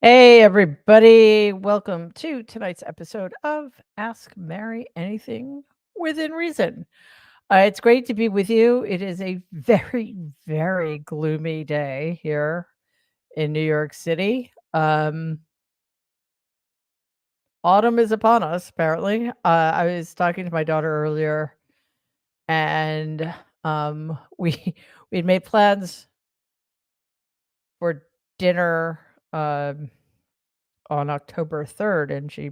Hey, everybody. Welcome to tonight's episode of Ask Mary Anything Within Reason. It's great to be with you. It is a very, very gloomy day here in New York City. Autumn is upon us, apparently. I was talking to my daughter earlier, and we we'd made plans for dinner. On October 3rd, and she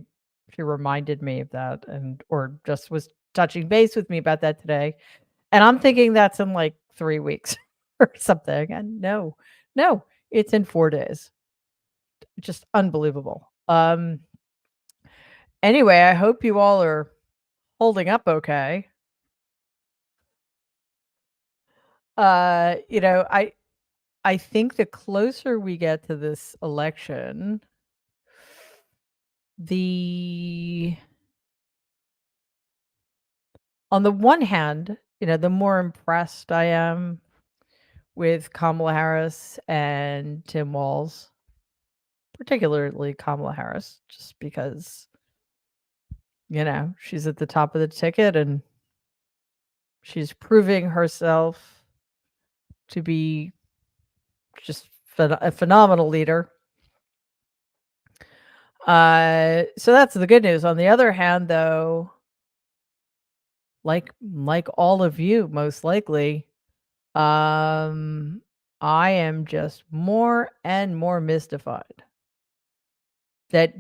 reminded me of that or just was touching base with me about that today, and I'm thinking that's in, like, 3 weeks or something, and no, it's in 4 days. Just unbelievable. Anyway, I hope you all are holding up okay. You know, I think the closer we get to this election, the on the one hand, the more impressed I am with Kamala Harris and Tim Walz, particularly Kamala Harris, just because, she's at the top of the ticket and she's proving herself to be just a phenomenal leader. So that's the good news. On the other hand, though, like all of you, most likely, I am just more and more mystified that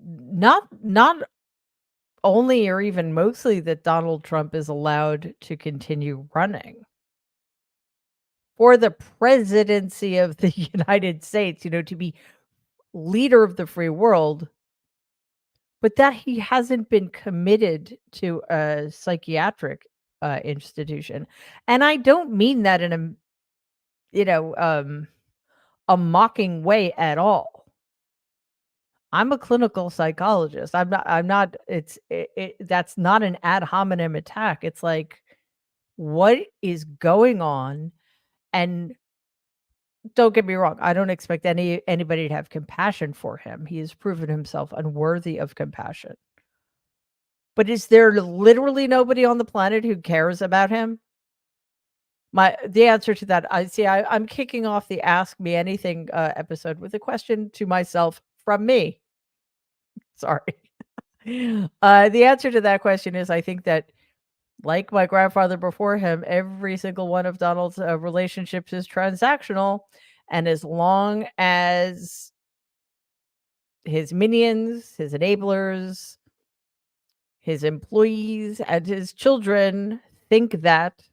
not only or even mostly that Donald Trump is allowed to continue running for the presidency of the United States, to be leader of the free world, but that he hasn't been committed to a psychiatric institution. And I don't mean that in you know, um, a mocking way at all. I'm a clinical psychologist. I'm not that's not an ad hominem attack. It's like, what is going on? And don't get me wrong, I don't expect anybody to have compassion for him. He has proven himself unworthy of compassion. But is there literally nobody on the planet who cares about him? The answer to that, I'm kicking off the Ask Me Anything episode with a question to myself from me. Sorry. The answer to that question is I think that, like my grandfather before him, every single one of Donald's relationships is transactional. And as long as his minions, his enablers, his employees, and his children think that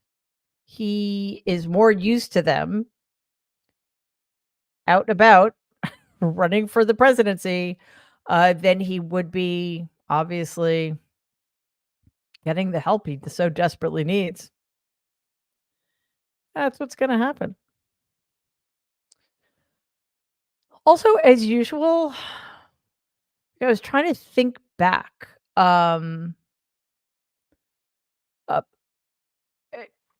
he is more used to them out and about running for the presidency than he would be, obviously, getting the help he so desperately needs. That's what's going to happen. Also, as usual, I was trying to think back. Uh,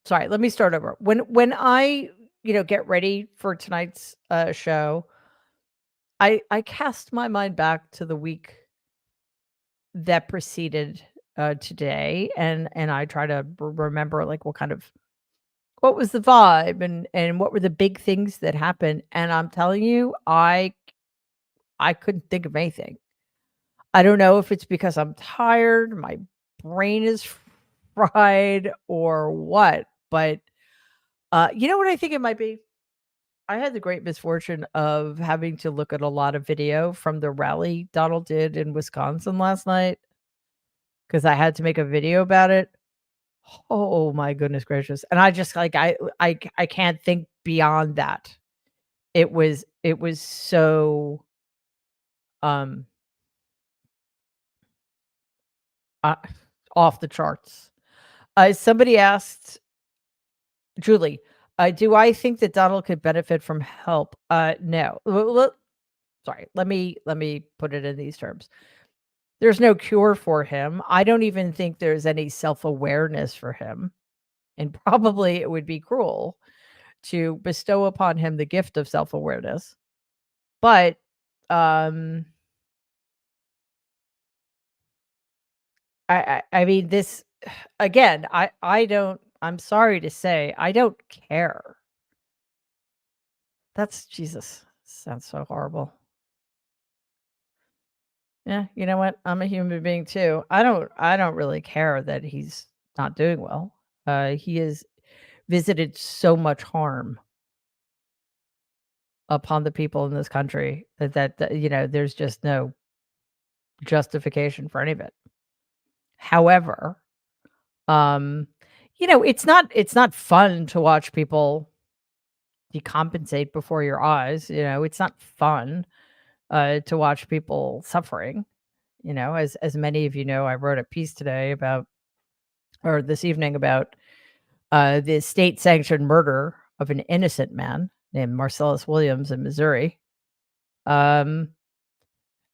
Sorry, let me start over. When I, get ready for tonight's show, I cast my mind back to the week that preceded today, and I try to remember like what was the vibe and what were the big things that happened. And I'm telling you, I couldn't think of anything. I don't know if it's because I'm tired, my brain is fried, or what, but, you know what I think it might be? I had the great misfortune of having to look at a lot of video from the rally Donald did in Wisconsin last night because I had to make a video about it. Oh my goodness gracious, and I just, like, I can't think beyond that. It was so, um, uh, off the charts. Somebody asked Julie, "Do I think that Donald could benefit from help?" No. Sorry, let me put it in these terms. There's no cure for him. I don't even think there's any self-awareness for him, and probably it would be cruel to bestow upon him the gift of self-awareness. But Um, I mean, this again, I don't I'm sorry to say, I don't care. That's Jesus, sounds so horrible. Yeah, you know what? I'm a human being too. I don't really care that he's not doing well. He has visited so much harm upon the people in this country that there's just no justification for any of it. However, um, it's not fun to watch people decompensate before your eyes. It's not fun to watch people suffering. As many of you know, I wrote a piece today about, or this evening, about the state sanctioned murder of an innocent man named Marcellus Williams in Missouri. Um,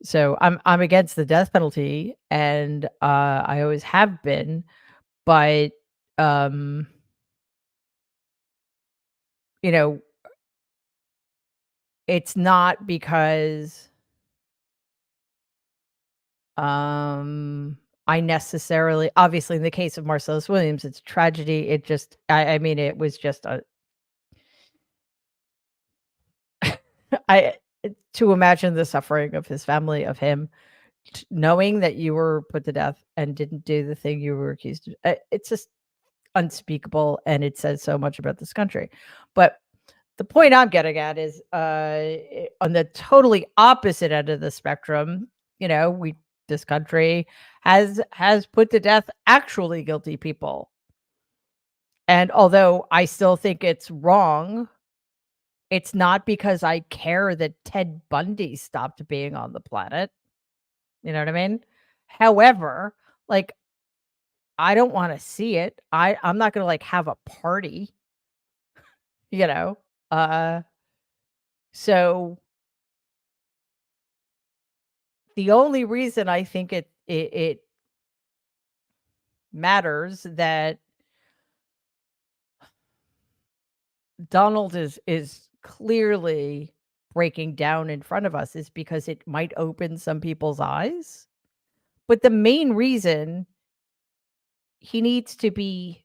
so I'm against the death penalty, and I always have been, but um, you know, it's not because I necessarily, obviously, in the case of Marcellus Williams, it's tragedy. It just I mean, it was just a I to imagine the suffering of his family, of him, knowing that you were put to death and didn't do the thing you were accused of. It's just unspeakable, and it says so much about this country. But the point I'm getting at is, on the totally opposite end of the spectrum, we this country has put to death actually guilty people. And although I still think it's wrong, it's not because I care that Ted Bundy stopped being on the planet. You know what I mean? However, like, I don't wanna see it. I'm not gonna, like, have a party, you know? Uh, so the only reason I think it matters that Donald is clearly breaking down in front of us is because it might open some people's eyes. But the main reason he needs to be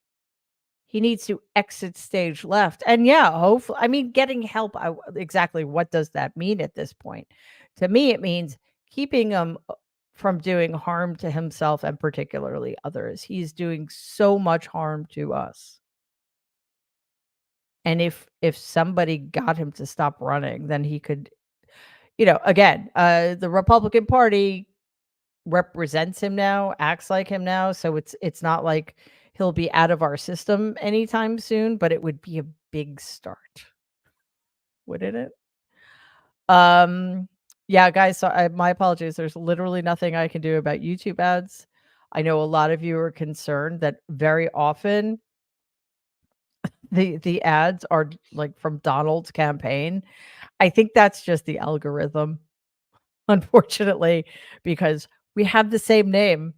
he needs to exit stage left. And yeah, hopefully, I mean, getting help. Exactly what does that mean at this point? To me, it means keeping him from doing harm to himself and particularly others. He's doing so much harm to us. And if somebody got him to stop running, then he could, again, the Republican Party represents him now, acts like him now, so it's not like he'll be out of our system anytime soon, but it would be a big start, wouldn't it? Um, yeah, guys, so my apologies. There's literally nothing I can do about YouTube ads. I know a lot of you are concerned that very often the ads are like from Donald's campaign. I think that's just the algorithm, unfortunately, because we have the same name,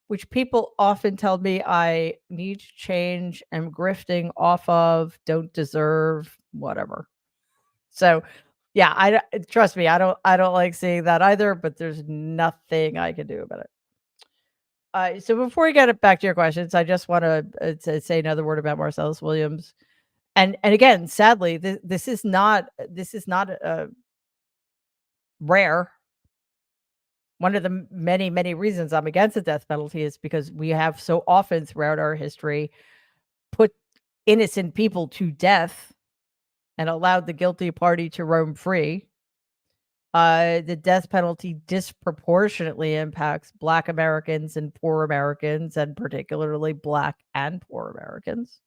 which people often tell me I need to change, am grifting off of, don't deserve, whatever. So, yeah, trust me, I don't like seeing that either, but there's nothing I can do about it. So before we get it back to your questions, I just want to say another word about Marcellus Williams. And again, sadly, this is not rare. One of the many, many reasons I'm against the death penalty is because we have so often throughout our history put innocent people to death and allowed the guilty party to roam free. The death penalty disproportionately impacts Black Americans and poor Americans, and particularly Black and poor Americans,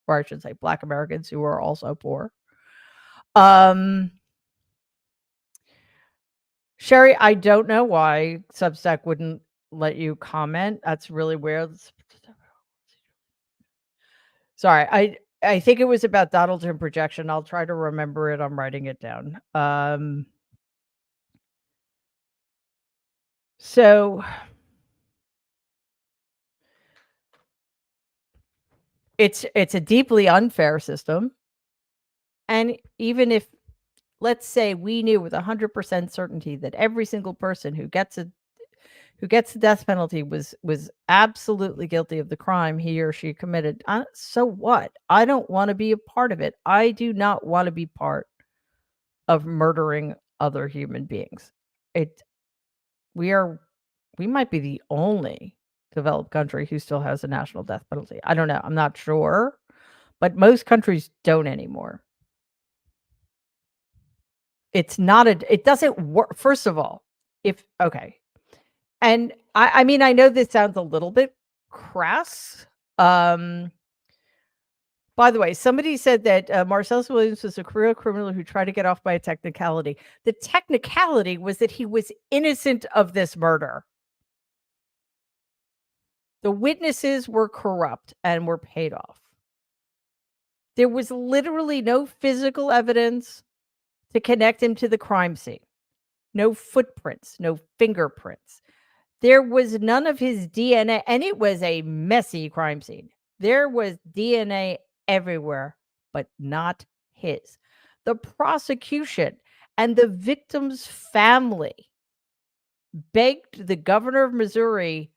or I should say Black Americans who are also poor. Um, Sherry, I don't know why Substack wouldn't let you comment. That's really weird. Sorry, I think it was about Donald Trump projection. I'll try to remember it. I'm writing it down. So it's a deeply unfair system, and even if let's say we knew with 100% certainty that every single person who gets the death penalty was absolutely guilty of the crime he or she committed. So what? I don't want to be a part of it. I do not want to be part of murdering other human beings. It we are we might be the only developed country who still has a national death penalty. I don't know. I'm not sure, but most countries don't anymore. It's not a it doesn't work. First of all, if okay. And I mean, I know this sounds a little bit crass. Um, by the way, somebody said that Marcellus Williams was a career criminal who tried to get off by a technicality. The technicality was that he was innocent of this murder. The witnesses were corrupt and were paid off. There was literally no physical evidence to connect him to the crime scene. No footprints, no fingerprints. There was none of his DNA, and it was a messy crime scene. There was DNA everywhere, but not his. The prosecution and the victim's family begged the governor of Missouri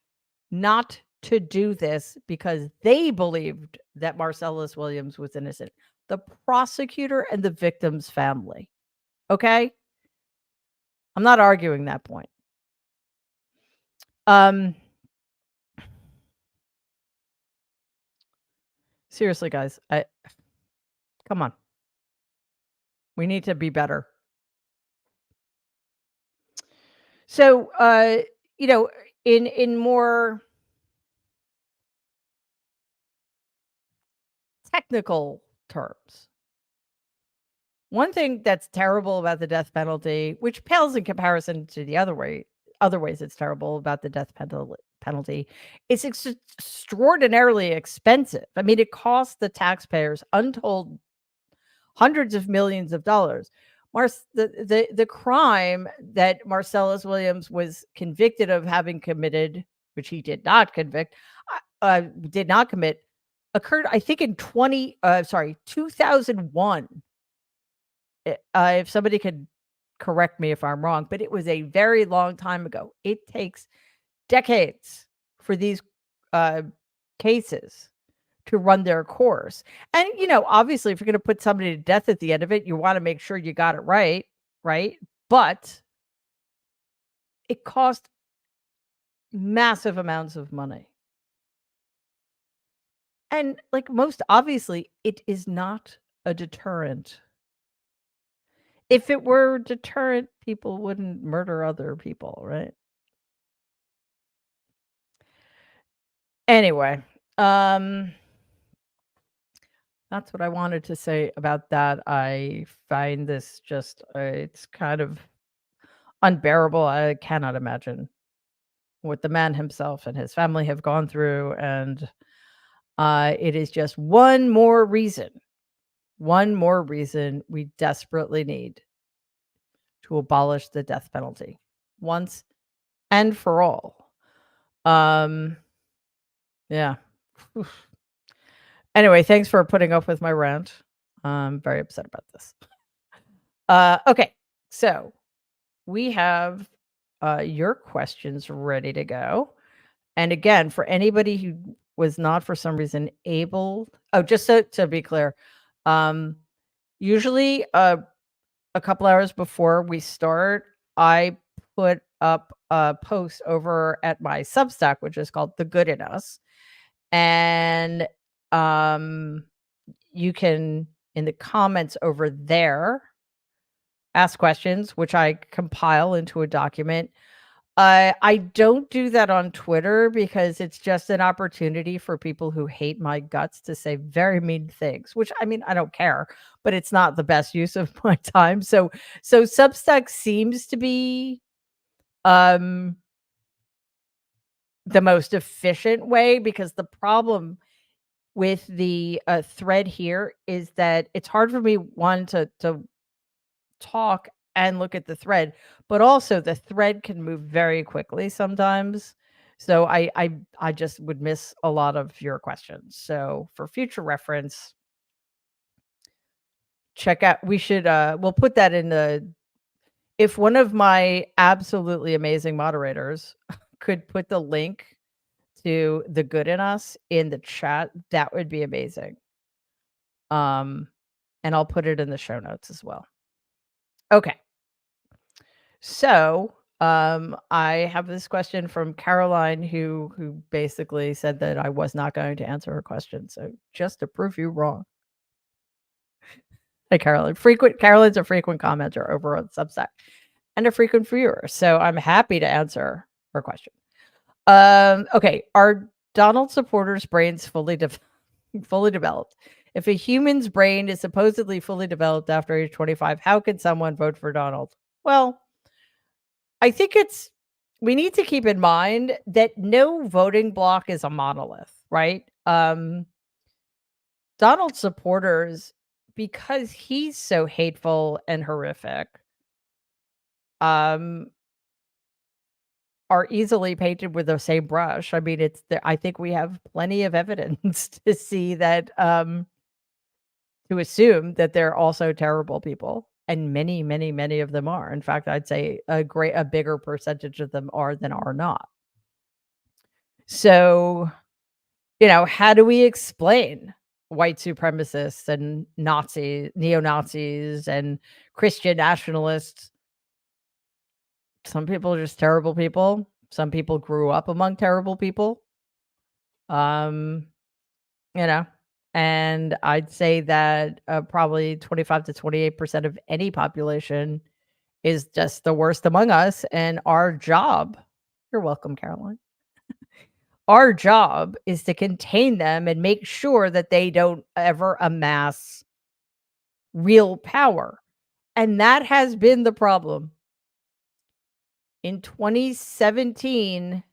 not to do this because they believed that Marcellus Williams was innocent. The prosecutor and the victim's family. Okay? I'm not arguing that point. Seriously, guys, come on. We need to be better. So, in more technical terms, one thing that's terrible about the death penalty, which pales in comparison to the other ways it's terrible about the death penalty, is it's extraordinarily expensive. I mean, it costs the taxpayers untold hundreds of millions of dollars. The crime that Marcellus Williams was convicted of having committed, which he did not did not commit, occurred, I think, in 2001. If somebody could correct me if I'm wrong, but it was a very long time ago. It takes decades for these cases to run their course. And, obviously, if you're going to put somebody to death at the end of it, you want to make sure you got it right, right? But it cost massive amounts of money. And, like, most obviously, it is not a deterrent. If it were a deterrent, people wouldn't murder other people, right? Anyway, that's what I wanted to say about that. I find this just, it's kind of unbearable. I cannot imagine what the man himself and his family have gone through. And it is just one more reason we desperately need to abolish the death penalty once and for all. Yeah. Oof. Anyway, thanks for putting up with my rant. I'm very upset about this. Okay, so we have your questions ready to go. And again, for anybody who was not for some reason able, just to be clear, usually a couple hours before we start, I put up a post over at my Substack, which is called The Good in Us. And you can, in the comments over there, ask questions, which I compile into a document. I don't do that on Twitter because it's just an opportunity for people who hate my guts to say very mean things, which, I mean, I don't care, but it's not the best use of my time. So Substack seems to be the most efficient way, because the problem with the thread here is that it's hard for me, one, to talk and look at the thread, but also the thread can move very quickly sometimes. So I just would miss a lot of your questions. So for future reference, check out we should, we'll put that in the if one of my absolutely amazing moderators could put the link to The Good in Us in the chat, that would be amazing. Um, and I'll put it in the show notes as well. Okay. So, I have this question from Caroline who basically said that I was not going to answer her question. So just to prove you wrong. Hey, Caroline. Caroline's a frequent commenter over on Substack and a frequent viewer. So I'm happy to answer her question. Okay. Are Donald supporters' brains fully developed? If a human's brain is supposedly fully developed after age 25, how can someone vote for Donald? Well, I think we need to keep in mind that no voting block is a monolith, right? Donald supporters, because he's so hateful and horrific, um, are easily painted with the same brush. I mean, I think we have plenty of evidence to see that, to assume that they're also terrible people, and many, many, many of them are. In fact, I'd say a bigger percentage of them are than are not. So, how do we explain white supremacists and neo-Nazis and Christian nationalists? Some people are just terrible people. Some people grew up among terrible people. Um, you know, and I'd say that probably 25 to 28% of any population is just the worst among us. And our job, you're welcome, Caroline. Our job is to contain them and make sure that they don't ever amass real power. And that has been the problem. In 2017,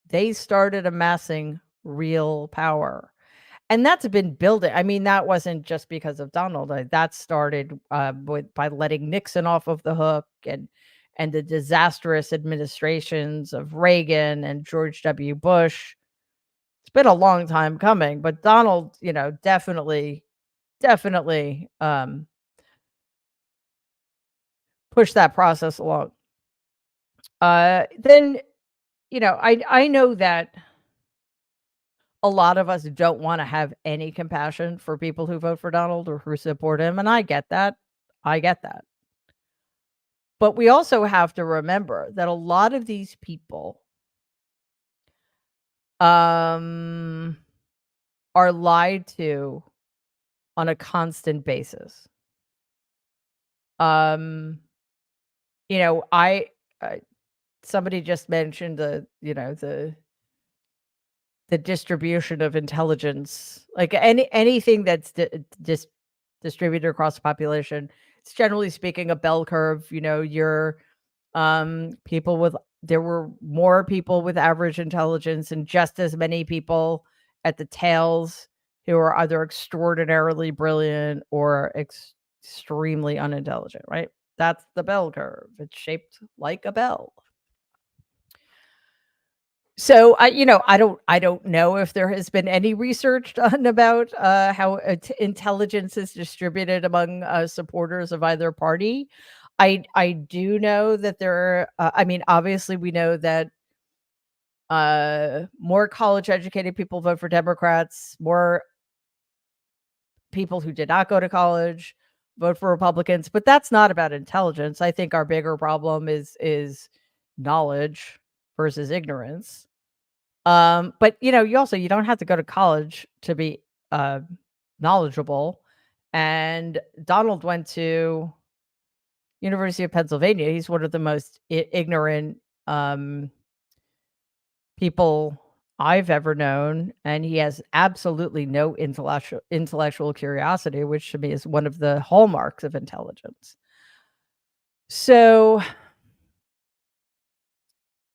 they started amassing real power. And that's been building. I mean, that wasn't just because of Donald. That started by letting Nixon off of the hook and the disastrous administrations of Reagan and George W. Bush. It's been a long time coming, but Donald, definitely pushed that process along. Then, I know that a lot of us don't want to have any compassion for people who vote for Donald or who support him, and I get that. I get that. But we also have to remember that a lot of these people are lied to on a constant basis. Um, I somebody just mentioned the distribution of intelligence, like anything that's distributed across the population. It's generally speaking a bell curve. Your people with there were more people with average intelligence and just as many people at the tails who are either extraordinarily brilliant or extremely unintelligent, right? That's the bell curve. It's shaped like a bell. So I don't know if there has been any research done about how intelligence is distributed among supporters of either party. I do know that I mean, obviously we know that more college educated people vote for Democrats, more people who did not go to college vote for Republicans, but that's not about intelligence. I think our bigger problem is knowledge versus ignorance. But you don't have to go to college to be knowledgeable. And Donald went to University of Pennsylvania. He's one of the most ignorant people I've ever known, and he has absolutely no intellectual curiosity, which to me is one of the hallmarks of intelligence. So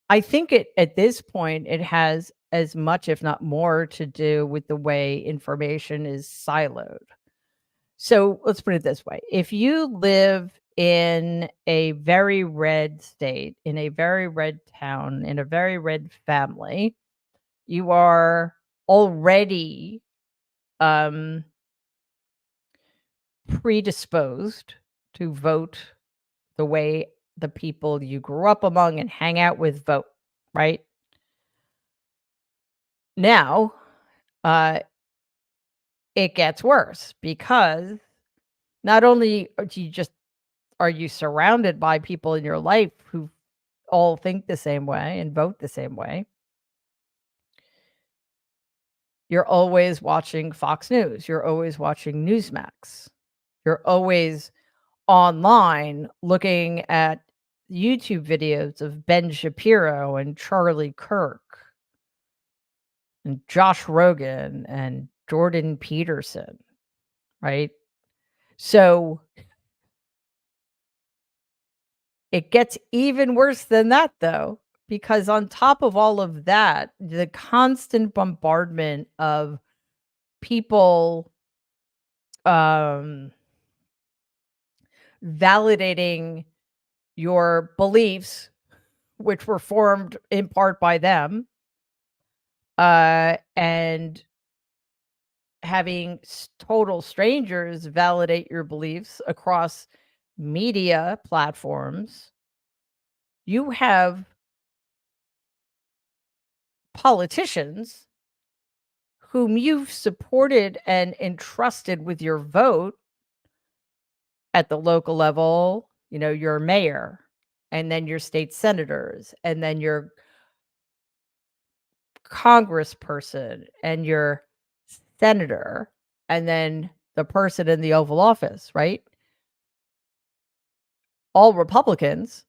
I think at this point, it has as much, if not more, to do with the way information is siloed. So let's put it this way. If you live in a very red state, in a very red town, in a very red family, you are already predisposed to vote the way the people you grew up among and hang out with vote, right? Now, uh, it gets worse because not only do you just are you surrounded by people in your life who all think the same way and vote the same way, you're always watching Fox News, you're always watching Newsmax, you're always online looking at YouTube videos of Ben Shapiro and Charlie Kirk and Josh Rogan and Jordan Peterson, right? So it gets even worse than that, though, because on top of all of that, the constant bombardment of people um, validating your beliefs, which were formed in part by them, and having total strangers validate your beliefs across media platforms, you have politicians whom you've supported and entrusted with your vote at the local level, your mayor, and then your state senators, and then your congressperson, and your senator, and then the person in the Oval Office, right? All Republicans,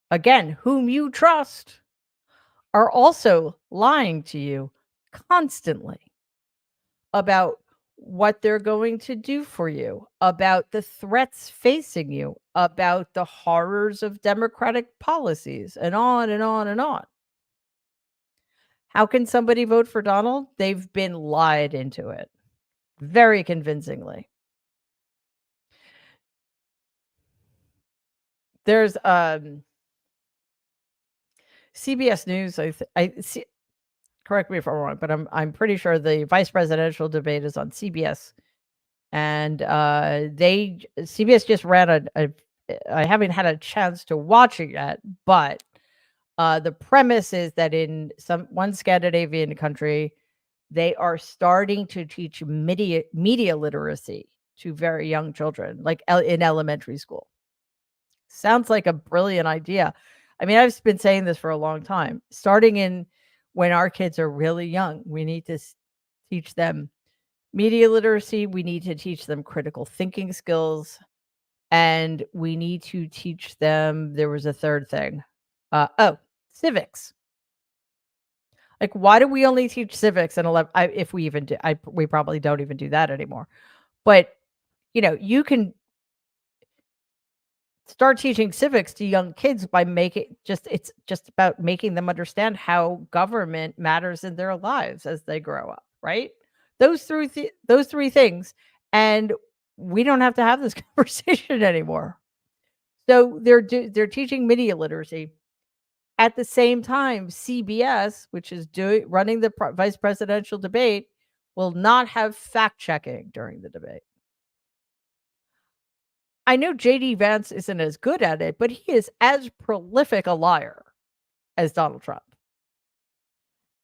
again, whom you trust, are also lying to you constantly about what they're going to do for you, about the threats facing you, about the horrors of Democratic policies, and on and on and on. How can somebody vote for Donald? They've been lied into it very convincingly. There's CBS News. I see. Correct me if I'm wrong, but I'm pretty sure the vice presidential debate is on CBS, and CBS just ran a. I haven't had a chance to watch it yet, but the premise is that in one Scandinavian country, they are starting to teach media literacy to very young children, like in elementary school. Sounds like a brilliant idea. I mean, I've been saying this for a long time. Starting in when our kids are really young, we need to teach them media literacy. We need to teach them critical thinking skills. And we need to teach them, there was a third thing. Civics. Like, why do we only teach civics in 11? If we even do, we probably don't even do that anymore. But, you can start teaching civics to young kids by it's just about making them understand how government matters in their lives as they grow up, right? Those three things, and we don't have to have this conversation anymore. So they're teaching media literacy. At the same time, CBS, which is running the vice presidential debate, will not have fact checking during the debate. I know JD Vance isn't as good at it, but he is as prolific a liar as Donald Trump.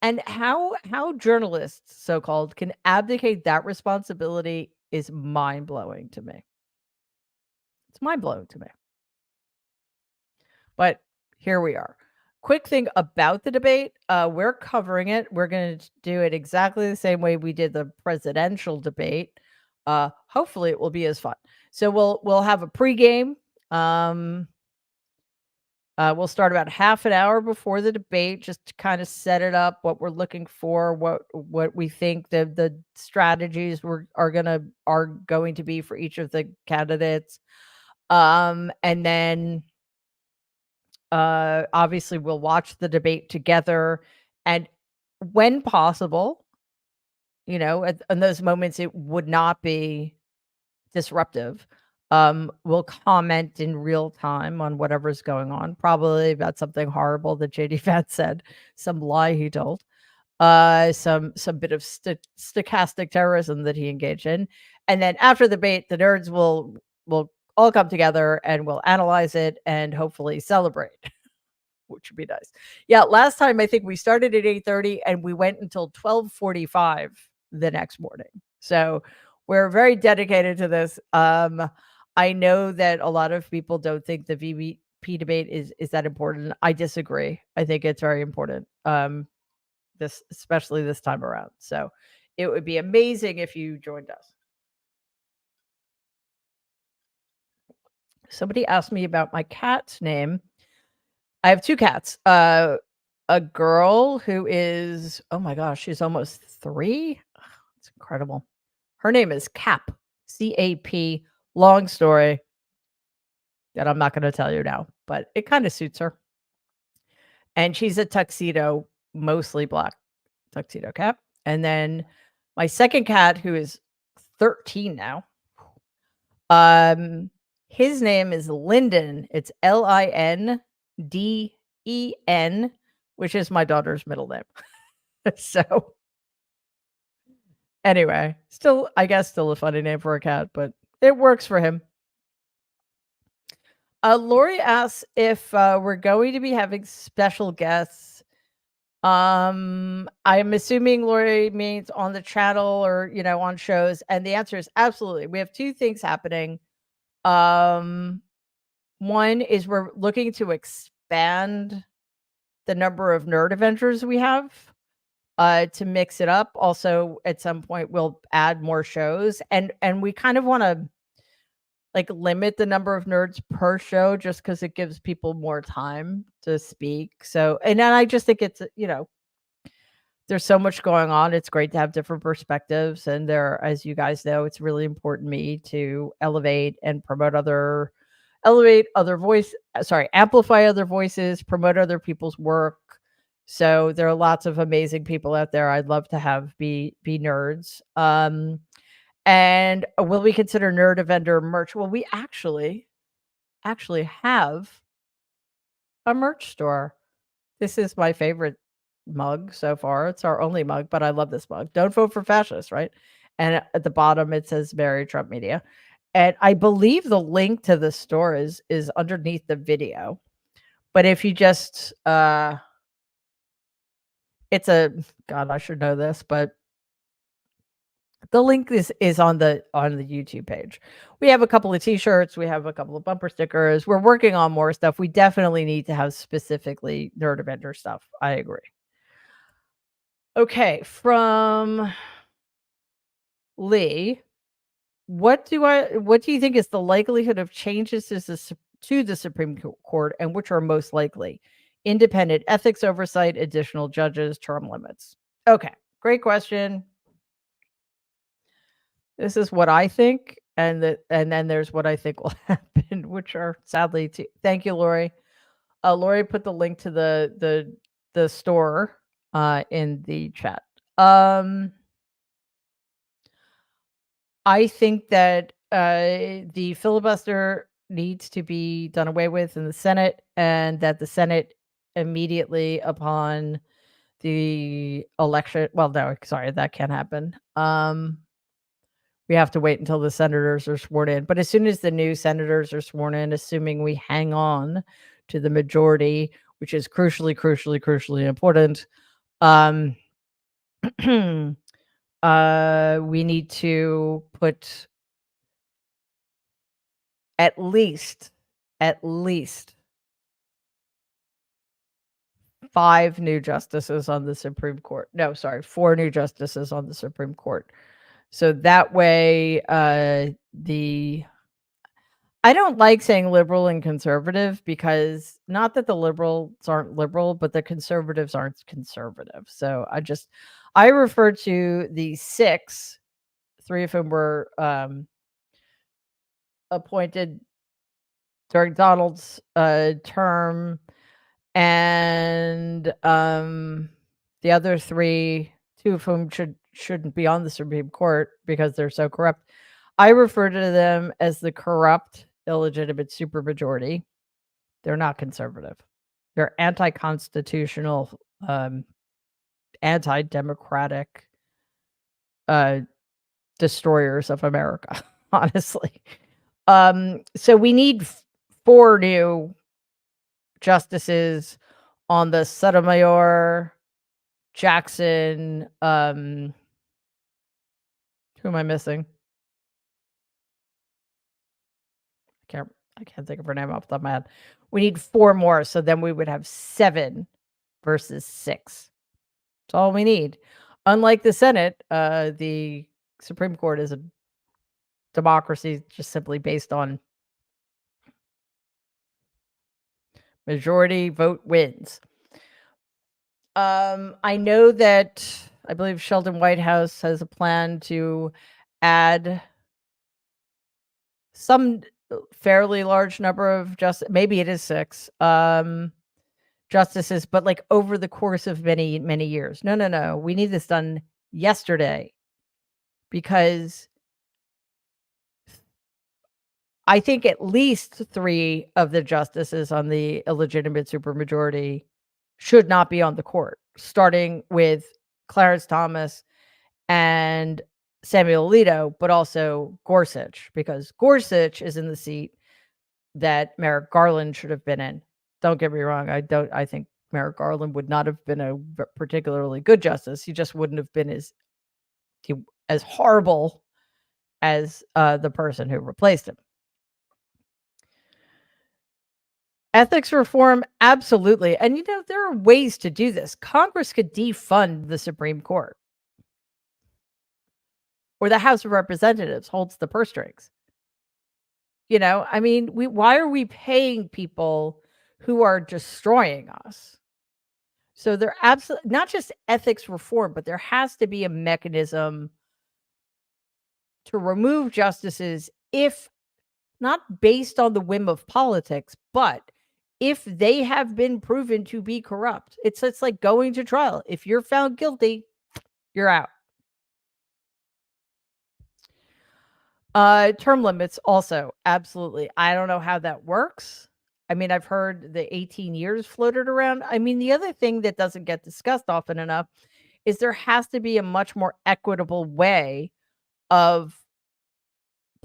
And how journalists, so-called, can abdicate that responsibility is mind-blowing to me. It's mind-blowing to me. But here we are. Quick thing about the debate, we're covering it. We're going to do it exactly the same way we did the presidential debate. Hopefully it will be as fun. So we'll have a pregame. We'll start about half an hour before the debate, just to kind of set it up, what we're looking for, what we think the strategies are going to be for each of the candidates. And then obviously we'll watch the debate together, and when possible, in those moments it would not be disruptive. We'll comment in real time on whatever's going on, probably about something horrible that JD Vance said, some lie he told, some bit of stochastic terrorism that he engaged in, And then after the debate, the nerds will all come together and we'll analyze it and hopefully celebrate, which would be nice. Yeah, last time I think we started at 8:30 and we went until 12:45 the next morning. So, we're very dedicated to this. I know that a lot of people don't think the VP debate is that important. I disagree. I think it's very important. This especially this time around. So, it would be amazing if you joined us. Somebody asked me about my cat's name. I have 2 cats. A girl who is, oh my gosh, she's almost 3. It's incredible. Her name is Cap, C-A-P. Long story that I'm not gonna tell you now, but it kinda suits her. And she's a tuxedo, mostly black tuxedo cat. And then my second cat, who is 13 now, um, his name is Linden. It's Lindeen, which is my daughter's middle name. So, anyway, still I guess still a funny name for a cat, but it works for him. Lori asks if, we're going to be having special guests. I'm assuming Lori means on the channel or, on shows, and the answer is absolutely. We have 2 things happening. Um, One is we're looking to expand the number of nerd adventures we have, to mix it up. Also, at some point, we'll add more shows, and we kind of wanna, like, limit the number of nerds per show just because it gives people more time to speak. So and then I just think it's, there's so much going on. It's great to have different perspectives, and there, as you guys know, it's really important to me to amplify other voices, promote other people's work. So there are lots of amazing people out there I'd love to have be nerds. And will we consider nerd vendor merch? Well, we actually have a merch store. This is my favorite mug so far. It's our only mug, but I love this mug. Don't vote for fascists, right? And at the bottom it says Mary Trump Media. And I believe the link to the store is underneath the video. But if you just it's a God, I should know this, but the link is on the YouTube page. We have a couple of t-shirts, we have a couple of bumper stickers. We're working on more stuff. We definitely need to have specifically Nerd Avenger stuff. I agree. Okay, from Lee, what do you think is the likelihood of changes to the Supreme Court, and which are most likely? Independent ethics oversight, additional judges, term limits. Okay, great question. This is what I think, and then there's what I think will happen, which are sadly thank you, Lori. Lori put the link to the store in the chat. I think that the filibuster needs to be done away with in the Senate, and that the Senate immediately upon the election. Well, no, sorry, that can't happen. We have to wait until the senators are sworn in. But as soon as the new senators are sworn in, assuming we hang on to the majority, which is crucially important, we need to put at least 5 new justices on the Supreme Court. No, sorry, 4 new justices on the Supreme Court. So that way, I don't like saying liberal and conservative, because not that the liberals aren't liberal, but the conservatives aren't conservative. So I refer to the 6, 3 of whom were appointed during Donald's term, and the other 3, 2 of whom shouldn't be on the Supreme Court because they're so corrupt. I refer to them as the corrupt, illegitimate supermajority. They're not conservative. They're anti-constitutional, anti-democratic, destroyers of America, honestly. So we need 4 new justices on the Sotomayor, Jackson, who am I missing? Can't I can't think of her name off the top of my head. We need 4 more, so then we would have 7 versus 6. That's all we need. Unlike the Senate, the Supreme Court is a democracy just simply based on majority vote wins. I know that I believe Sheldon Whitehouse has a plan to add some fairly large number of maybe it is 6 justices, but like over the course of many, many years. No, no, no. We need this done yesterday because I think at least 3 of the justices on the illegitimate supermajority should not be on the court, starting with Clarence Thomas and Samuel Alito, but also Gorsuch, because Gorsuch is in the seat that Merrick Garland should have been in. Don't get me wrong, I think Merrick Garland would not have been a particularly good justice. He just wouldn't have been as horrible as the person who replaced him. Ethics reform, absolutely. And there are ways to do this. Congress could defund the Supreme Court, or the House of Representatives holds the purse strings. I mean, why are we paying people who are destroying us? So they're absolutely not just ethics reform, but there has to be a mechanism to remove justices, if not based on the whim of politics, but if they have been proven to be corrupt. It's like going to trial. If you're found guilty, you're out. Term limits also, absolutely. I don't know how that works. I mean, I've heard the 18 years floated around. I mean, the other thing that doesn't get discussed often enough is there has to be a much more equitable way of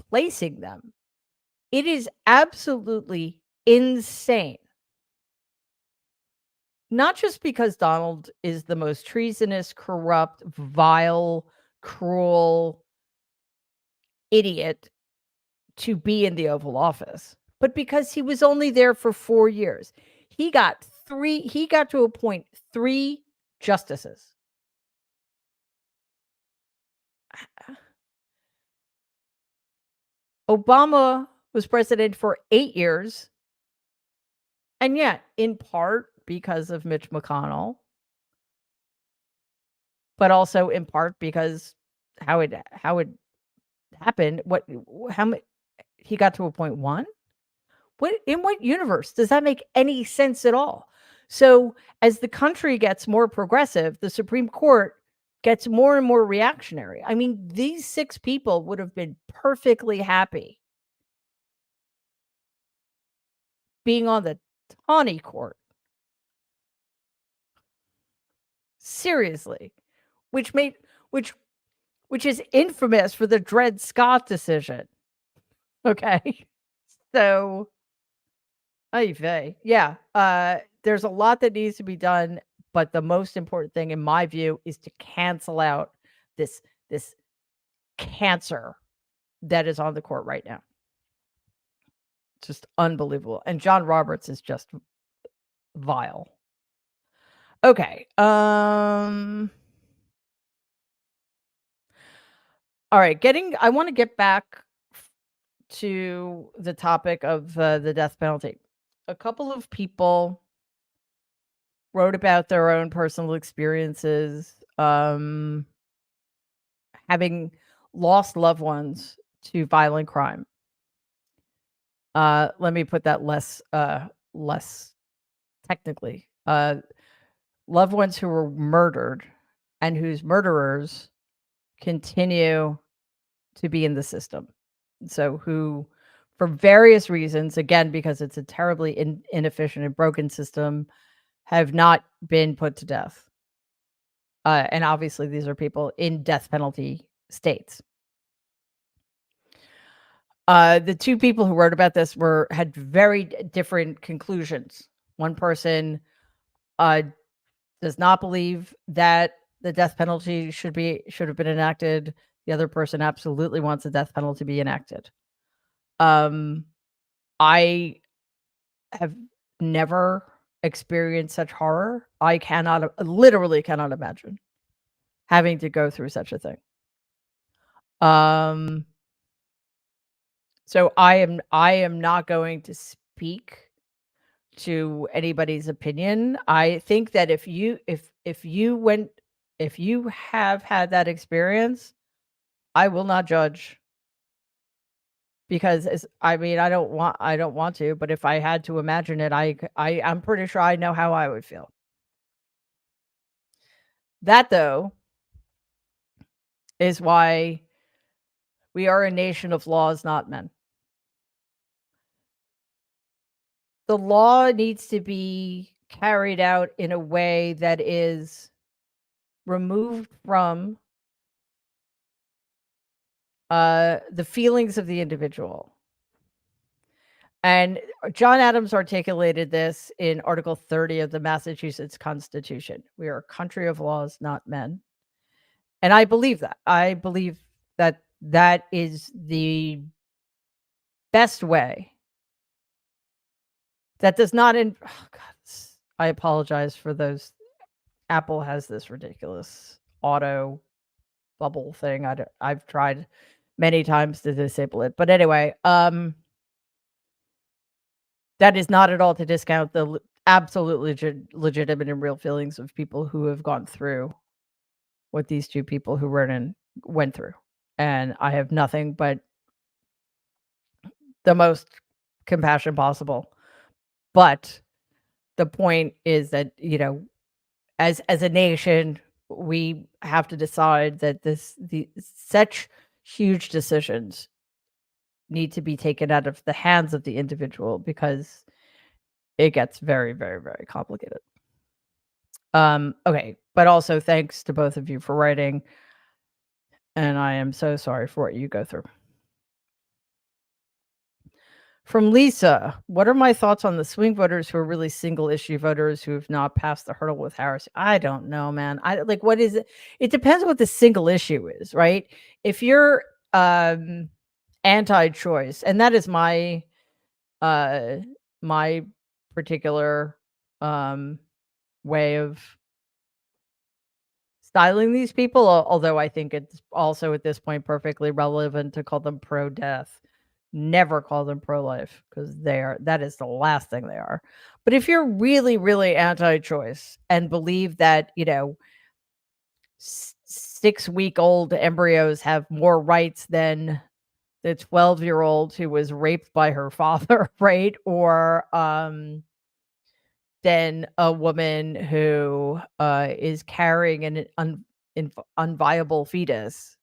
placing them. It is absolutely insane. Not just because Donald is the most treasonous, corrupt, vile, cruel idiot to be in the Oval Office, but because he was only there for 4 years. He got to appoint 3 justices. Obama was president for 8 years. And yet, in part because of Mitch McConnell, but also in part because how it happened, how many he got to appoint 1? In what universe does that make any sense at all? So, as the country gets more progressive, the Supreme Court gets more and more reactionary. I mean, these 6 people would have been perfectly happy being on the Taney court. Seriously. Which is infamous for the Dred Scott decision. Okay. So, ay vey. Yeah, there's a lot that needs to be done, but the most important thing in my view is to cancel out this cancer that is on the court right now. Just unbelievable. And John Roberts is just vile. Okay. All right, I want to get back to the topic of the death penalty. A couple of people wrote about their own personal experiences having lost loved ones to violent crime. Let me put that less technically. Loved ones who were murdered and whose murderers continue to be in the system. So who, for various reasons, again, because it's a terribly inefficient and broken system, have not been put to death. And obviously these are people in death penalty states. The 2 people who wrote about this had very different conclusions. One person, uh, does not believe that the death penalty should have been enacted. The other person absolutely wants the death penalty to be enacted. Um, I have never experienced such horror. I literally cannot imagine having to go through such a thing. Um, so I am not going to speak to anybody's opinion. I think that if you have had that experience, I will not judge because I mean, I don't want to, but if I had to imagine it, I'm pretty sure I know how I would feel. That though is why we are a nation of laws, not men. The law needs to be carried out in a way that is removed from the feelings of the individual. And John Adams articulated this in Article 30 of the Massachusetts Constitution. We are a country of laws, not men. And I believe that. I believe that that is the best way. That does not oh God, I apologize for those. Apple has this ridiculous auto bubble thing. I've tried many times to disable it. But anyway, that is not at all to discount the absolutely legitimate and real feelings of people who have gone through what these 2 people who went through. And I have nothing but the most compassion possible. But the point is that, as a nation, we have to decide that such huge decisions need to be taken out of the hands of the individual because it gets very, very, very complicated. Okay, but also thanks to both of you for writing, and I am so sorry for what you go through. From Lisa, what are my thoughts on the swing voters who are really single issue voters who have not passed the hurdle with Harris? I don't know, man. I like what is it? It depends what the single issue is, right? If you're anti-choice, and that is uh my particular way of styling these people, although I think it's also at this point perfectly relevant to call them pro-death. Never call them pro-life because that is the last thing they are. But if you're really, really anti-choice and believe that, 6-week-old embryos have more rights than the 12-year-old who was raped by her father, right? Or than a woman who is carrying an unviable fetus.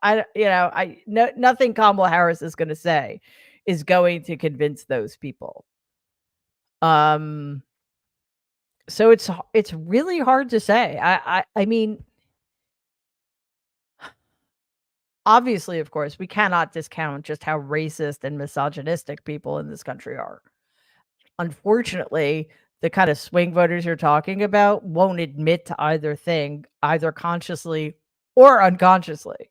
Nothing Kamala Harris is going to say is going to convince those people. Um, so it's really hard to say. I mean, obviously, of course, we cannot discount just how racist and misogynistic people in this country are. Unfortunately, the kind of swing voters you're talking about won't admit to either thing, either consciously or unconsciously.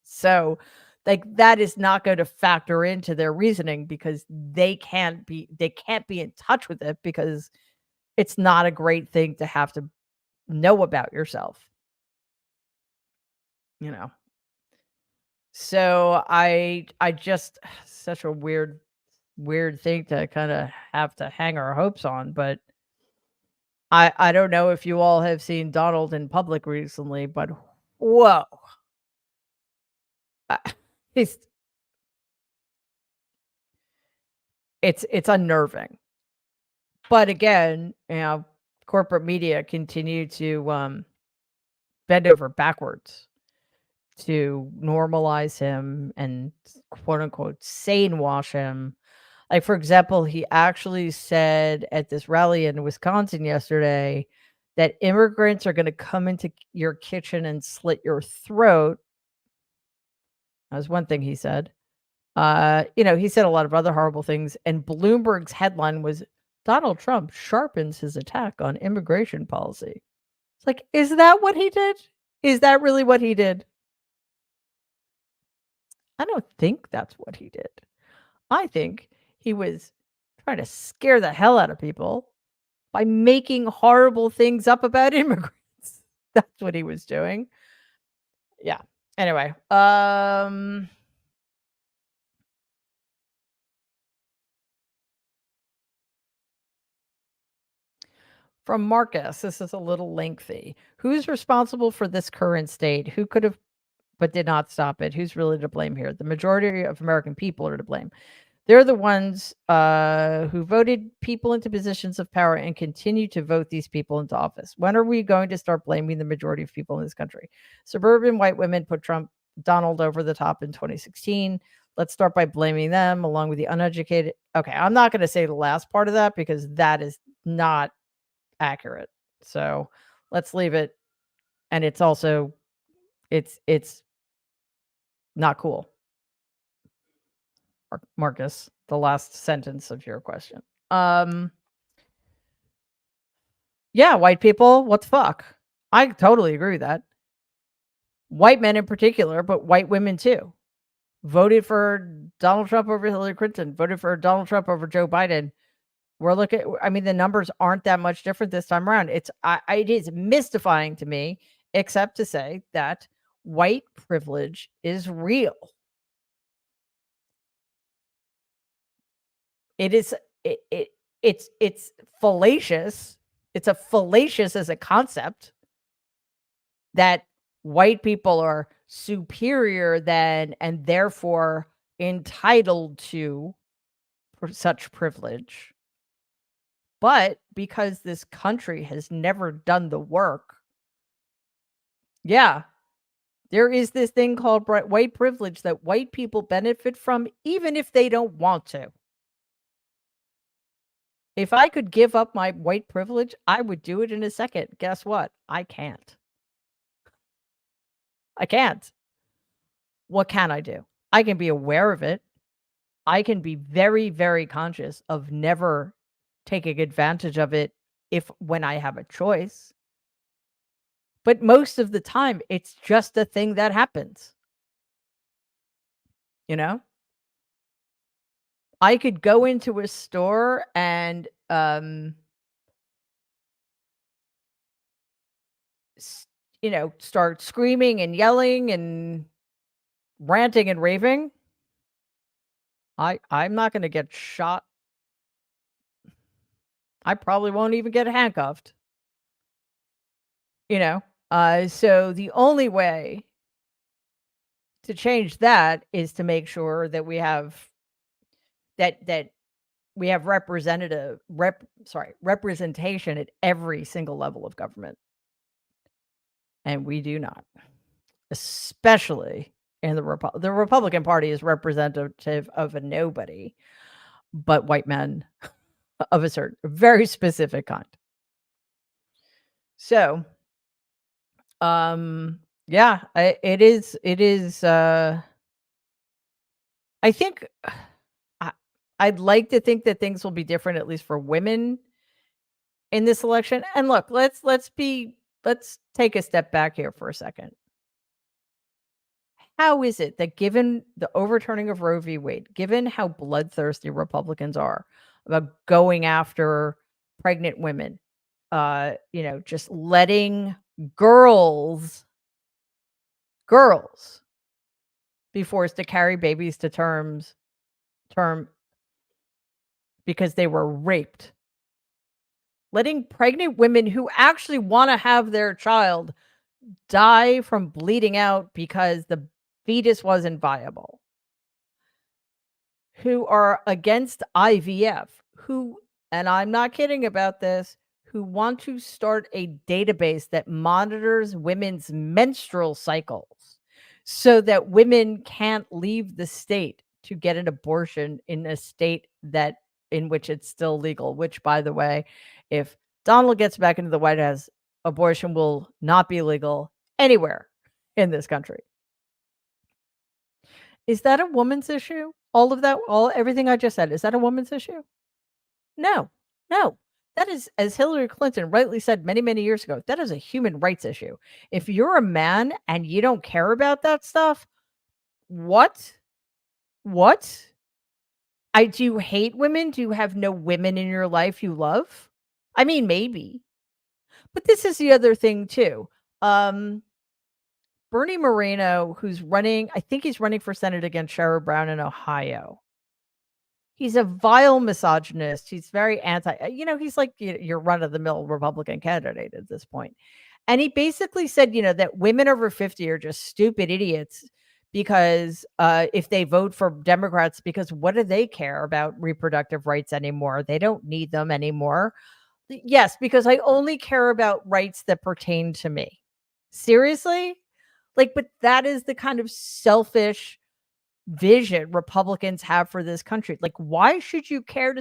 So, like, that is not going to factor into their reasoning because they can't be in touch with it because it's not a great thing to have to know about yourself, you know. So I just such a weird thing to kind of have to hang our hopes on, but I don't know if you all have seen Donald in public recently, but whoa. Uh, He's it's unnerving. But again, corporate media continue to bend over backwards to normalize him and quote unquote sane wash him. Like, for example, he actually said at this rally in Wisconsin yesterday that immigrants are going to come into your kitchen and slit your throat. That was one thing he said. He said a lot of other horrible things, and Bloomberg's headline was, "Donald Trump sharpens his attack on immigration policy." It's like, is that what he did? Is that really what he did? I don't think that's what he did. I think he was trying to scare the hell out of people by making horrible things up about immigrants. That's what he was doing. Yeah. Anyway, from Marcus, this is a little lengthy. Who's responsible for this current state? Who could have but did not stop it? Who's really to blame here? The majority of American people are to blame. They're the ones who voted people into positions of power and continue to vote these people into office. When are we going to start blaming the majority of people in this country? Suburban white women put Donald over the top in 2016. Let's start by blaming them along with the uneducated. Okay, I'm not going to say the last part of that because that is not accurate. So let's leave it. And it's also it's not cool. Marcus, the last sentence of your question. Yeah, white people, what the fuck? I totally agree with that. White men in particular, but white women too. Voted for Donald Trump over Hillary Clinton, voted for Donald Trump over Joe Biden. We're looking, I mean, the numbers aren't that much different this time around. It is mystifying to me, except to say that white privilege is real. It is it's fallacious. It's a fallacious as a concept that white people are superior than and therefore entitled to such privilege. But because this country has never done the work, yeah, there is this thing called white privilege that white people benefit from even if they don't want to. If I could give up my white privilege, I would do it in a second. Guess what? I can't. I can't. What can I do? I can be aware of it. I can be very, very conscious of never taking advantage of it if when I have a choice. But most of the time, it's just a thing that happens. You know? I could go into a store and start screaming and yelling and ranting and raving. I'm not going to get shot. I probably won't even get handcuffed. So the only way to change that is to make sure that we have representation at every single level of government. And we do not, especially in the Republican Party is representative of a nobody but white men of a certain very specific kind. So, yeah, it is, I think I'd like to think that things will be different, at least for women in this election. And look, let's take a step back here for a second. How is it that given the overturning of Roe v. Wade, given how bloodthirsty Republicans are about going after pregnant women, just letting girls be forced to carry babies to term because they were raped. Letting pregnant women who actually want to have their child die from bleeding out because the fetus wasn't viable. Who are against IVF, who, and I'm not kidding about this, who want to start a database that monitors women's menstrual cycles so that women can't leave the state to get an abortion in a state in which it's still legal, which, by the way, if Donald gets back into the White House, abortion will not be legal anywhere in this country. Is that a woman's issue? All of that, everything I just said, is that a woman's issue? No, no. That is, as Hillary Clinton rightly said many, many years ago, that is a human rights issue. If you're a man and you don't care about that stuff, what? What? Do you hate women? Do you have no women in your life you love? I mean, maybe. But this is the other thing too. Um, Bernie Moreno, who's running, I think he's running for Senate against Sherrod Brown in Ohio. He's a vile misogynist. He's very he's like your run of the mill Republican candidate at this point. And he basically said, that women over 50 are just stupid idiots because if they vote for Democrats, because what do they care about reproductive rights anymore? They don't need them anymore. Yes, because I only care about rights that pertain to me. Seriously? Like, but that is the kind of selfish vision Republicans have for this country. Like, why should you care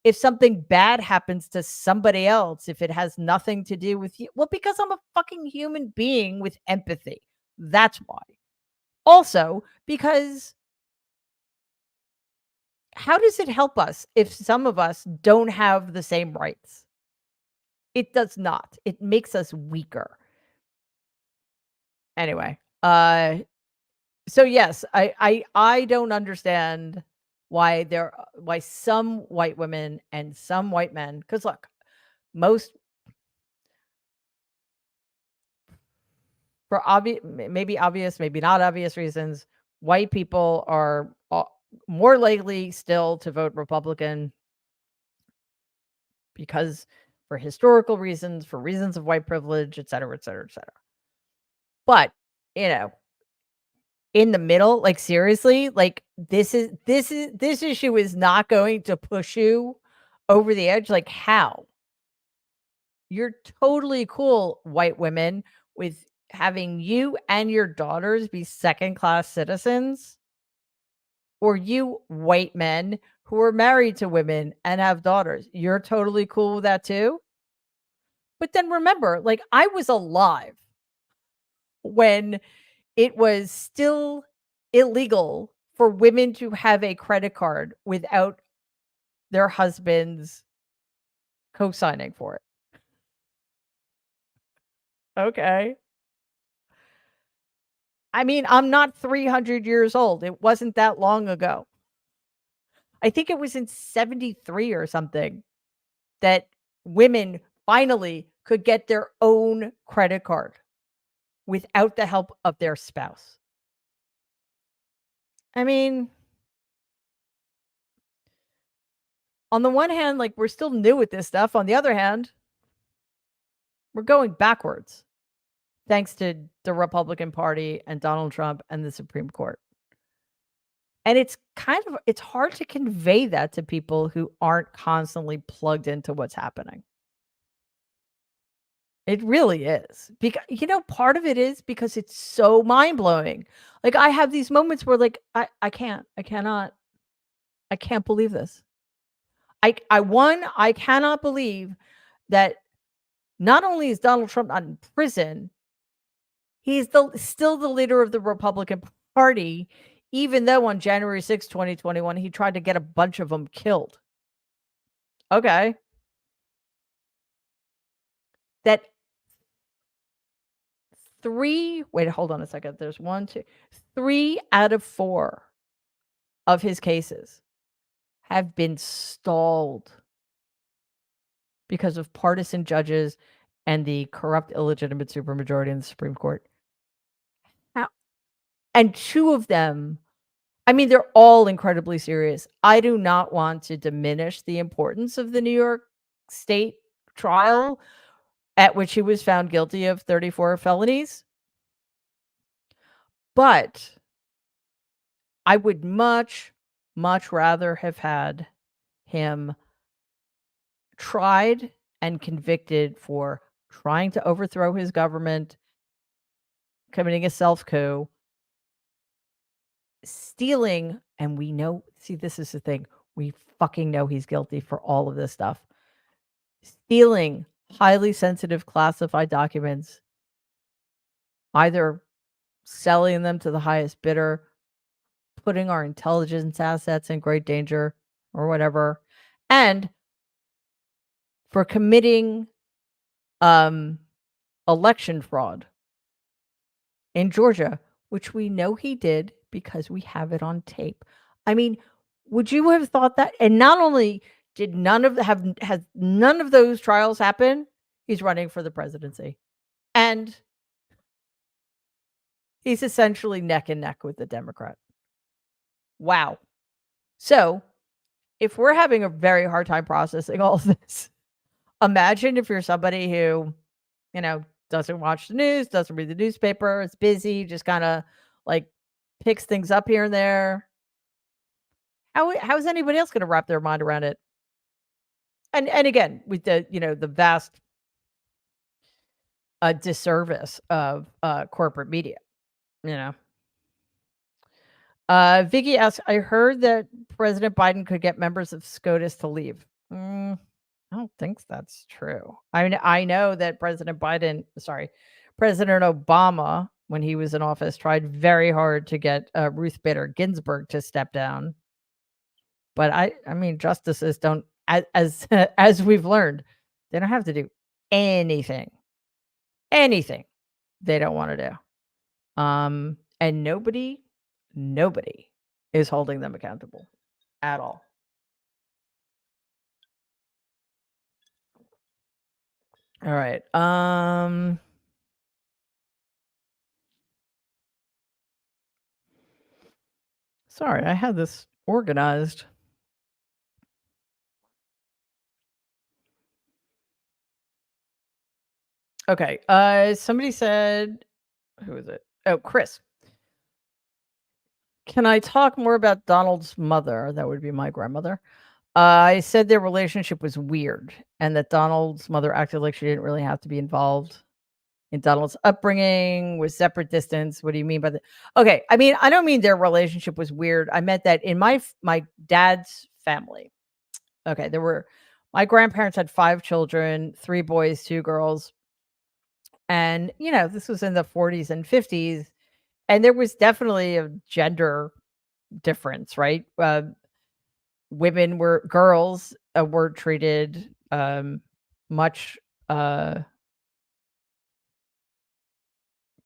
if something bad happens to somebody else if it has nothing to do with you? Well, because I'm a fucking human being with empathy. That's why. Also, because how does it help us if some of us don't have the same rights? It does not. It makes us weaker. Anyway, so yes, I don't understand why some white women and some white men, because look, most for maybe obvious, maybe not obvious reasons, white people are more likely still to vote Republican because for historical reasons, for reasons of white privilege, et cetera, et cetera, et cetera. But you know, in the middle, like, seriously, like, this issue is not going to push you over the edge, like, how? You're totally cool, white women, with having you and your daughters be second-class citizens, or you white men who are married to women and have daughters, you're totally cool with that too? But then remember, like, I was alive when it was still illegal for women to have a credit card without their husbands co-signing for it. Okay. I mean, I'm not 300 years old. It wasn't that long ago. I think it was in 73 or something that women finally could get their own credit card without the help of their spouse. I mean, on the one hand, like, we're still new at this stuff. On the other hand, we're going backwards thanks to the Republican Party and Donald Trump and the Supreme Court. And it's hard to convey that to people who aren't constantly plugged into what's happening. It really is. Because part of it is because it's so mind-blowing. Like, I have these moments where, like, I cannot, I can't believe this. I cannot believe that not only is Donald Trump not in prison, he's still the leader of the Republican Party, even though on January 6, 2021, he tried to get a bunch of them killed. Okay. That wait, hold on a second. There's 1, 2, 3 out of 4 of his cases have been stalled because of partisan judges and the corrupt, illegitimate supermajority in the Supreme Court. How and 2 of them, I mean, they're all incredibly serious. I do not want to diminish the importance of the New York State trial at which he was found guilty of 34 felonies, but I would much, much rather have had him tried and convicted for trying to overthrow his government, committing a self coup, stealing, and we know, see, this is the thing. We fucking know he's guilty for all of this stuff. Stealing highly sensitive classified documents, either selling them to the highest bidder, putting our intelligence assets in great danger or whatever, and for committing, um, election fraud in Georgia, which we know he did because we have it on tape. I mean, would you have thought that? And not only did none of the have has none of those trials happen, he's running for the presidency. And he's essentially neck and neck with the Democrat. Wow. So, if we're having a very hard time processing all of this, imagine if you're somebody who, doesn't watch the news, doesn't read the newspaper, is busy, just kinda, like, picks things up here and there. How is anybody else gonna wrap their mind around it? And again, with the vast, disservice of, corporate media, you know? Vicky asks, "I heard that President Biden could get members of SCOTUS to leave." I don't think that's true. I know that President Obama, when he was in office, tried very hard to get, Ruth Bader Ginsburg to step down, but I mean, justices don't, as as we've learned, they don't have to do anything, anything they don't wanna do. And nobody is holding them accountable at all. All right. Sorry, I had this organized. Okay. Somebody said, who is it? Oh, Chris. Can I talk more about Donald's mother? That would be my grandmother. I said their relationship was weird and that Donald's mother acted like she didn't really have to be involved in Donald's upbringing with separate distance. What do you mean by that? Okay, I mean, I don't mean their relationship was weird. I meant that in my dad's family. Okay, there were my grandparents had 5 children, 3 boys, 2 girls. And, this was in the 40s and 50s, and there was definitely a gender difference, right? Women were girls, were treated, much, uh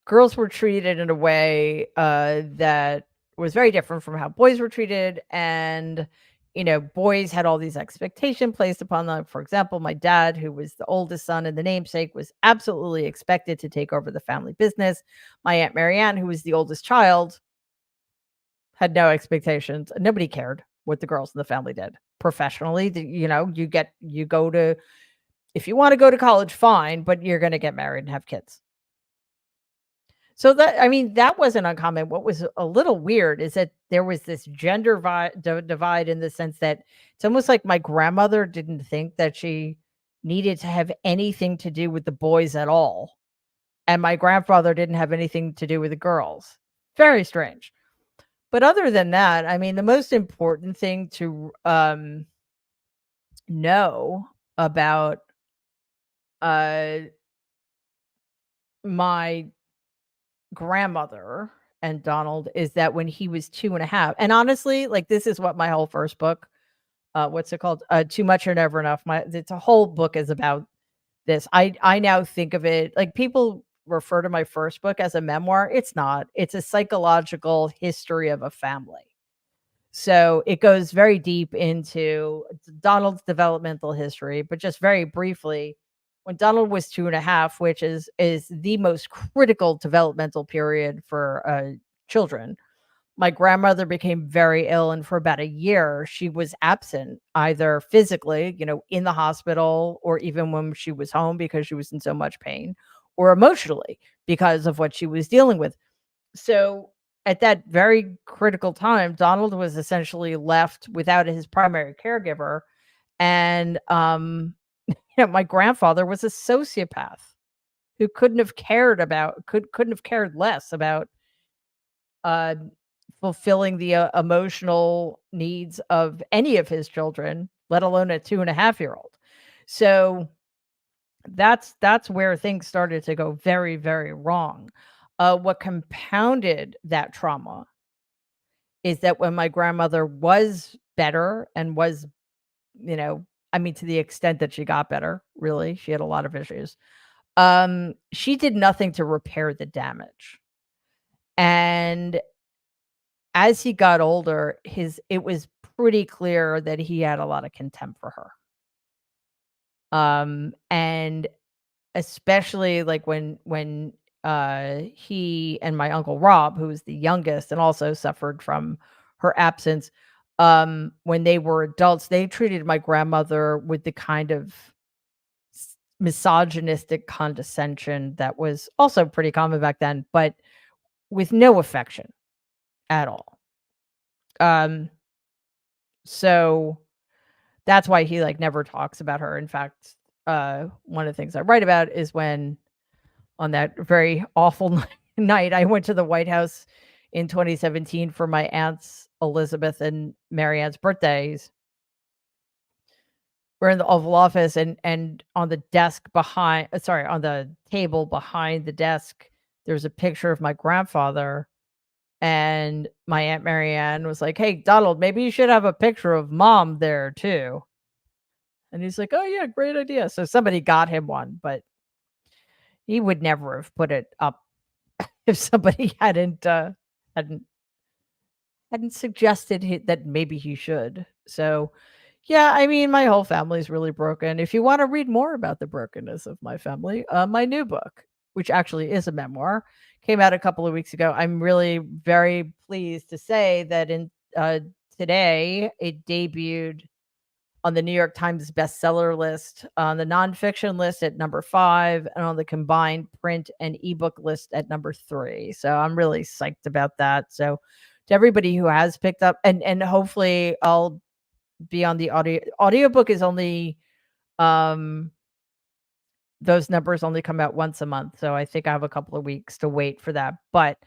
girls were treated in a way, that was very different from how boys were treated, and, boys had all these expectation placed upon them. For example, my dad, who was the oldest son and the namesake, was absolutely expected to take over the family business. My Aunt Marianne, who was the oldest child, had no expectations. Nobody cared what the girls in the family did. Professionally, you go to if you wanna go to college, fine, but you're gonna get married and have kids. So that I mean, that wasn't uncommon. What was a little weird is that there was this gender divide in the sense that it's almost like my grandmother didn't think that she needed to have anything to do with the boys at all, and my grandfather didn't have anything to do with the girls. Very strange. But other than that, I mean, the most important thing to, know about, uh, my grandmother and Donald is that when he was 2 and a half, and honestly, like, this is what my whole first book, what's it called? Too Much or Never Enough. It's a whole book is about this. I now think of it like people refer to my first book as a memoir. It's not. It's a psychological history of a family. So it goes very deep into Donald's developmental history, but just very briefly, when Donald was 2 and a half, which is the most critical developmental period for, children, my grandmother became very ill, and for about a year, she was absent, either physically, in the hospital, or even when she was home because she was in so much pain, or emotionally because of what she was dealing with. So, at that very critical time, Donald was essentially left without his primary caregiver, and, my grandfather was a sociopath who couldn't have cared less about, uh, fulfilling the, emotional needs of any of his children, let alone a 2.5-year-old. So, that's where things started to go very, very wrong. What compounded that trauma is that when my grandmother was better and was, you know, I mean, to the extent that she got better, really, she had a lot of issues. She did nothing to repair the damage. And as he got older, it was pretty clear that he had a lot of contempt for her. And especially like when he and my uncle Rob, who was the youngest and also suffered from her absence, when they were adults, they treated my grandmother with the kind of misogynistic condescension that was also pretty common back then, but with no affection at all. Um, so that's why he like never talks about her. In fact, one of the things I write about is when on that very awful night I went to the White House in 2017 for my aunts Elizabeth and Marianne's birthdays. We're in the Oval Office and on the desk behind sorry, on the table behind the desk, there's a picture of my grandfather, and my Aunt Marianne was like, "Hey, Donald, maybe you should have a picture of mom there too." And he's like, "Oh, yeah, great idea." So somebody got him one, but he would never have put it up if somebody hadn't hadn't suggested that maybe he should. So, yeah, I mean, my whole family's really broken. If you wanna read more about the brokenness of my family, my new book, which actually is a memoir, came out a couple of weeks ago. I'm really very pleased to say that today, it debuted on the New York Times bestseller list, on the nonfiction list at number 5, and on the combined print and ebook list at number 3. So I'm really psyched about that. So to everybody who has picked up and hopefully I'll be on the audiobook is only um those numbers only come out once a month. So I think I have a couple of weeks to wait for that. But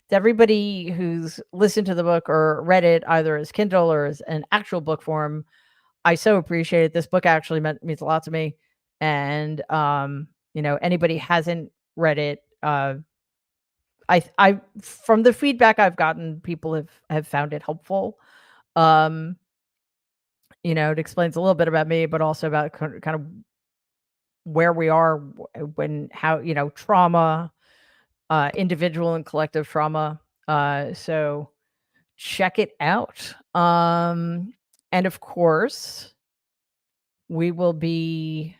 to everybody who's listened to the book or read it either as Kindle or as an actual book form, I so appreciate it. This book actually means a lot to me. And anybody hasn't read it, I from the feedback I've gotten, people have found it helpful. Um, it explains a little bit about me, but also about kind of where we are when how, trauma, individual and collective trauma. So check it out. And of course, we will be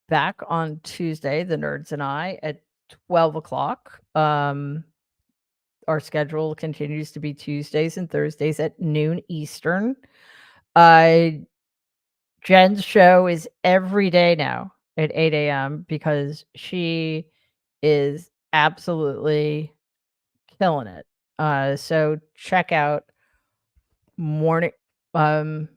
back on Tuesday, the nerds and I, at 12 o'clock. Our schedule continues to be Tuesdays and Thursdays at noon Eastern. Uh, Jen's show is every day now at 8 a.m. because she is absolutely killing it. So check out morning. Um,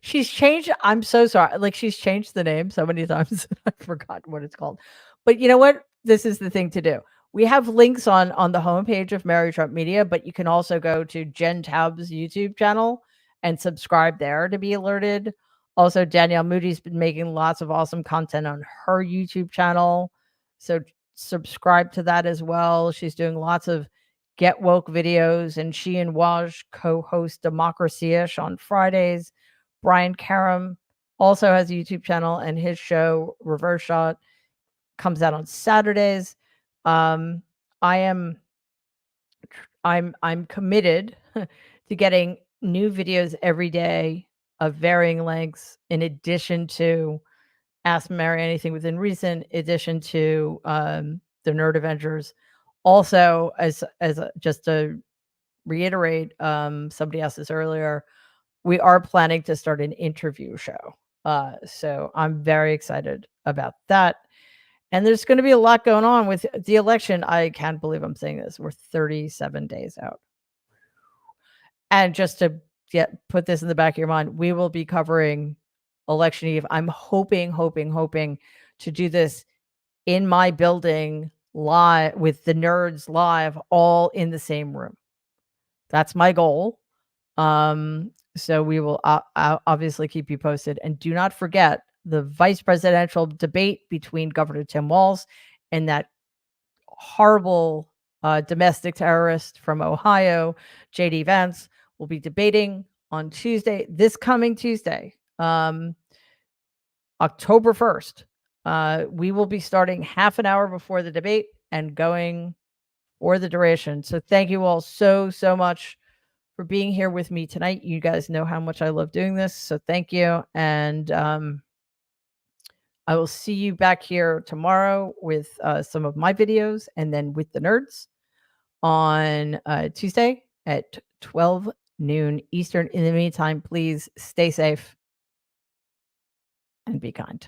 She's changed I'm so sorry, like, she's changed the name so many times that I've forgotten what it's called. But you know what? This is the thing to do. We have links on the homepage of Mary Trump Media, but you can also go to Jen Taub's YouTube channel and subscribe there to be alerted. Also, Danielle Moody's been making lots of awesome content on her YouTube channel, so subscribe to that as well. She's doing lots of Get Woke videos, and she and Waj co-host Democracy-ish on Fridays. Brian Karam also has a YouTube channel, and his show Reverse Shot comes out on Saturdays. Um, I am I'm committed to getting new videos every day of varying lengths in addition to Ask Mary Anything Within Reason, in addition to the Nerd Avengers. Also, just to reiterate, somebody asked this earlier, we are planning to start an interview show. So I'm very excited about that. And there's going to be a lot going on with the election. I can't believe I'm saying this. We're 37 days out. And just to put this in the back of your mind, we will be covering election eve. I'm hoping to do this in my building live with the nerds live, all in the same room. That's my goal. So we will obviously keep you posted. And do not forget the vice presidential debate between Governor Tim Walz and that horrible domestic terrorist from Ohio, JD Vance, will be debating on Tuesday, this coming Tuesday, October 1st. We will be starting half an hour before the debate and going for the duration. So thank you all so, so much for being here with me tonight. You guys know how much I love doing this. So thank you. And I will see you back here tomorrow with some of my videos and then with the nerds on Tuesday at 12 noon Eastern. In the meantime, please stay safe and be kind.